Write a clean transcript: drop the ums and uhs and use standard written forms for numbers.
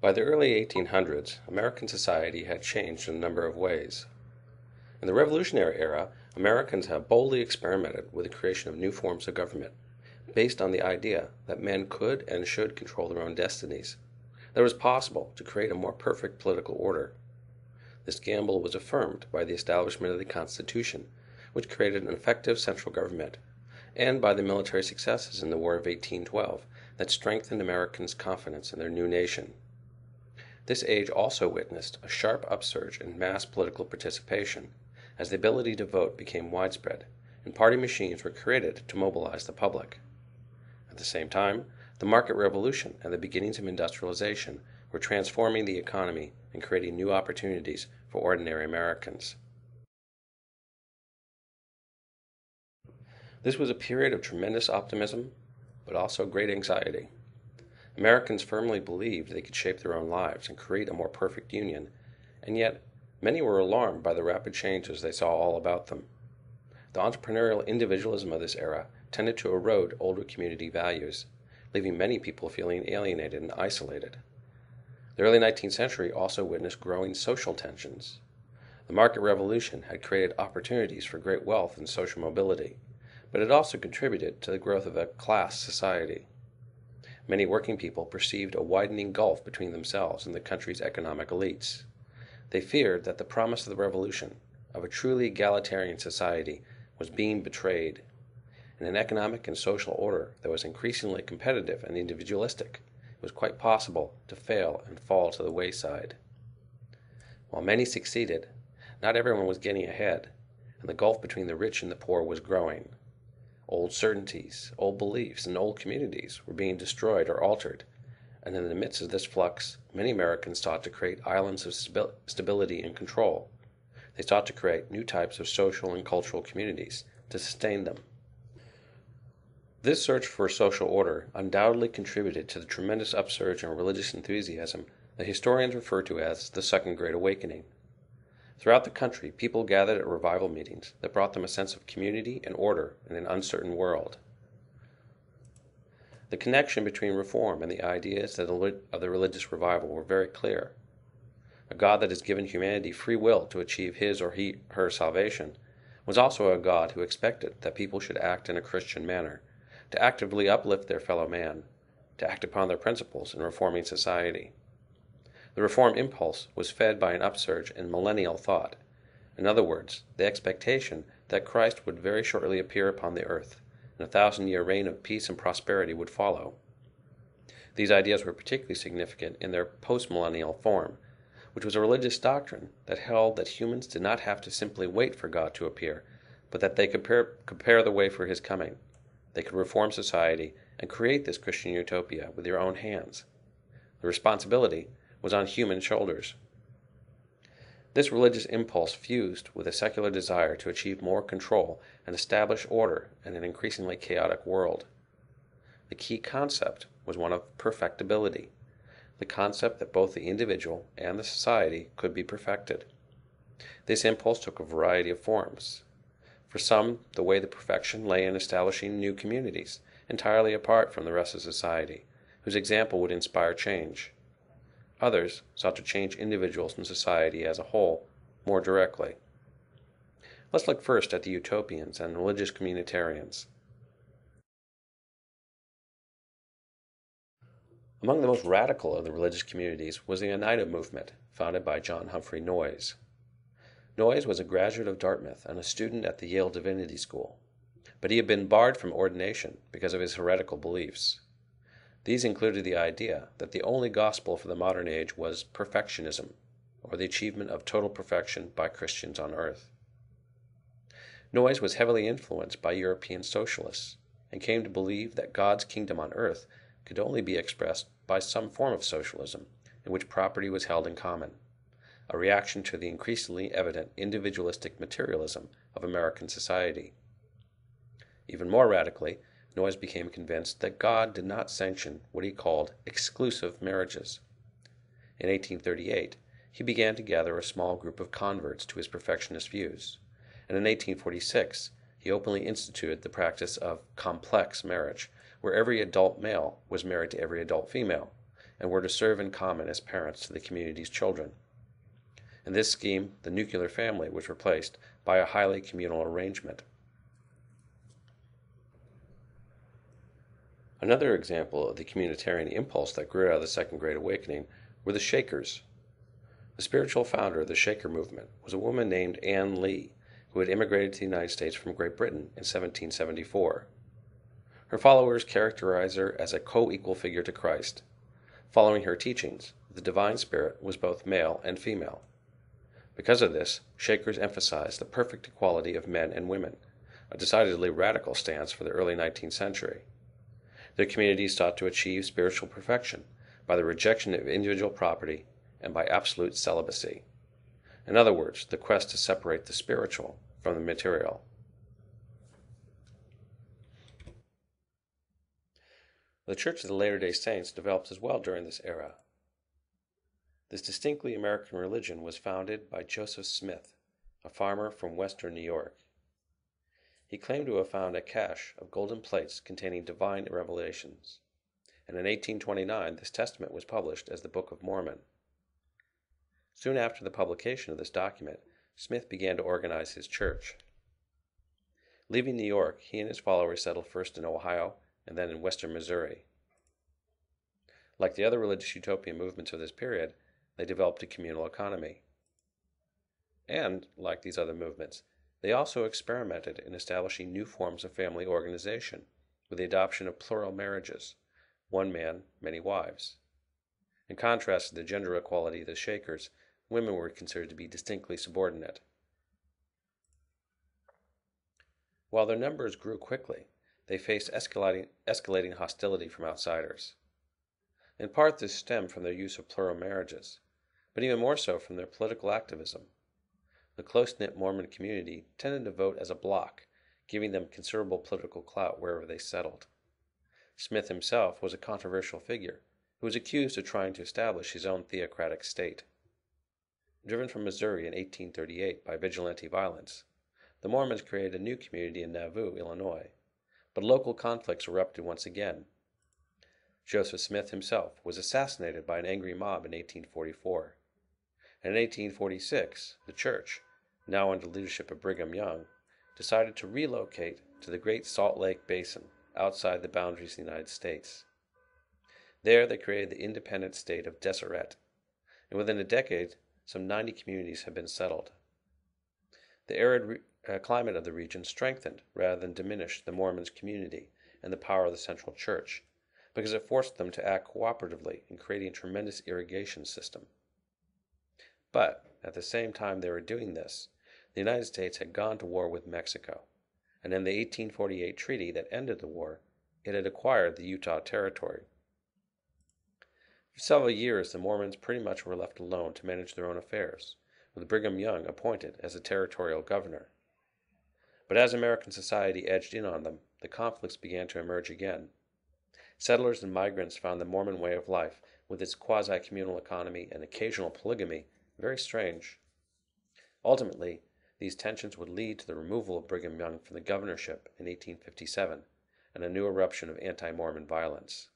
By the early 1800s, American society had changed in a number of ways. In the Revolutionary era, Americans have boldly experimented with the creation of new forms of government, based on the idea that men could and should control their own destinies, that it was possible to create a more perfect political order. This gamble was affirmed by the establishment of the Constitution, which created an effective central government, and by the military successes in the War of 1812 that strengthened Americans' confidence in their new nation. This age also witnessed a sharp upsurge in mass political participation, as the ability to vote became widespread, and party machines were created to mobilize the public. At the same time, the market revolution and the beginnings of industrialization were transforming the economy and creating new opportunities for ordinary Americans. This was a period of tremendous optimism, but also great anxiety. Americans firmly believed they could shape their own lives and create a more perfect union, and yet many were alarmed by the rapid changes they saw all about them. The entrepreneurial individualism of this era tended to erode older community values, leaving many people feeling alienated and isolated. The early 19th century also witnessed growing social tensions. The market revolution had created opportunities for great wealth and social mobility, but it also contributed to the growth of a class society. Many working people perceived a widening gulf between themselves and the country's economic elites. They feared that the promise of the revolution, of a truly egalitarian society, was being betrayed. In an economic and social order that was increasingly competitive and individualistic, it was quite possible to fail and fall to the wayside. While many succeeded, not everyone was getting ahead, and the gulf between the rich and the poor was growing. Old certainties, old beliefs, and old communities were being destroyed or altered, and in the midst of this flux, many Americans sought to create islands of stability and control. They sought to create new types of social and cultural communities to sustain them. This search for social order undoubtedly contributed to the tremendous upsurge in religious enthusiasm that historians refer to as the Second Great Awakening. Throughout the country, people gathered at revival meetings that brought them a sense of community and order in an uncertain world. The connection between reform and the ideas of the religious revival were very clear. A God that has given humanity free will to achieve his or her salvation was also a God who expected that people should act in a Christian manner, to actively uplift their fellow man, to act upon their principles in reforming society. The reform impulse was fed by an upsurge in millennial thought. In other words, the expectation that Christ would very shortly appear upon the earth, and a 1,000-year reign of peace and prosperity would follow. These ideas were particularly significant in their postmillennial form, which was a religious doctrine that held that humans did not have to simply wait for God to appear, but that they could prepare the way for his coming. They could reform society and create this Christian utopia with their own hands. The responsibility was on human shoulders. This religious impulse fused with a secular desire to achieve more control and establish order in an increasingly chaotic world. The key concept was one of perfectibility, the concept that both the individual and the society could be perfected. This impulse took a variety of forms. For some, the way to perfection lay in establishing new communities, entirely apart from the rest of society, whose example would inspire change. Others sought to change individuals and society as a whole more directly. Let's look first at the utopians and religious communitarians. Among the most radical of the religious communities was the Oneida movement, founded by John Humphrey Noyes. Noyes was a graduate of Dartmouth and a student at the Yale Divinity School, but he had been barred from ordination because of his heretical beliefs. These included the idea that the only gospel for the modern age was perfectionism, or the achievement of total perfection by Christians on earth. Noyes was heavily influenced by European socialists and came to believe that God's kingdom on earth could only be expressed by some form of socialism in which property was held in common, a reaction to the increasingly evident individualistic materialism of American society. Even more radically, Noyes became convinced that God did not sanction what he called exclusive marriages. In 1838, he began to gather a small group of converts to his perfectionist views, and in 1846, he openly instituted the practice of complex marriage, where every adult male was married to every adult female, and were to serve in common as parents to the community's children. In this scheme, the nuclear family was replaced by a highly communal arrangement. Another example of the communitarian impulse that grew out of the Second Great Awakening were the Shakers. The spiritual founder of the Shaker movement was a woman named Anne Lee, who had immigrated to the United States from Great Britain in 1774. Her followers characterized her as a co-equal figure to Christ. Following her teachings, the divine spirit was both male and female. Because of this, Shakers emphasized the perfect equality of men and women, a decidedly radical stance for the early 19th century. Their community sought to achieve spiritual perfection by the rejection of individual property and by absolute celibacy. In other words, the quest to separate the spiritual from the material. The Church of the Latter-day Saints developed as well during this era. This distinctly American religion was founded by Joseph Smith, a farmer from western New York. He claimed to have found a cache of golden plates containing divine revelations, and in 1829 this testament was published as the Book of Mormon. Soon after the publication of this document, Smith began to organize his church. Leaving New York, he and his followers settled first in Ohio and then in western Missouri. Like the other religious utopian movements of this period, they developed a communal economy. And, like these other movements, they also experimented in establishing new forms of family organization with the adoption of plural marriages, one man, many wives. In contrast to the gender equality of the Shakers, women were considered to be distinctly subordinate. While their numbers grew quickly, they faced escalating hostility from outsiders. In part, this stemmed from their use of plural marriages, but even more so from their political activism. The close-knit Mormon community tended to vote as a bloc, giving them considerable political clout wherever they settled. Smith himself was a controversial figure who was accused of trying to establish his own theocratic state. Driven from Missouri in 1838 by vigilante violence, the Mormons created a new community in Nauvoo, Illinois, but local conflicts erupted once again. Joseph Smith himself was assassinated by an angry mob in 1844. And in 1846, the church, now under the leadership of Brigham Young, decided to relocate to the Great Salt Lake Basin outside the boundaries of the United States. There they created the independent state of Deseret, and within a decade, some 90 communities have been settled. The arid climate of the region strengthened rather than diminished the Mormons' community and the power of the Central Church, because it forced them to act cooperatively in creating a tremendous irrigation system. But, at the same time they were doing this, the United States had gone to war with Mexico, and in the 1848 treaty that ended the war, it had acquired the Utah Territory. For several years, the Mormons pretty much were left alone to manage their own affairs, with Brigham Young appointed as a territorial governor. But as American society edged in on them, the conflicts began to emerge again. Settlers and migrants found the Mormon way of life, with its quasi-communal economy and occasional polygamy, very strange. Ultimately, these tensions would lead to the removal of Brigham Young from the governorship in 1857 and a new eruption of anti-Mormon violence.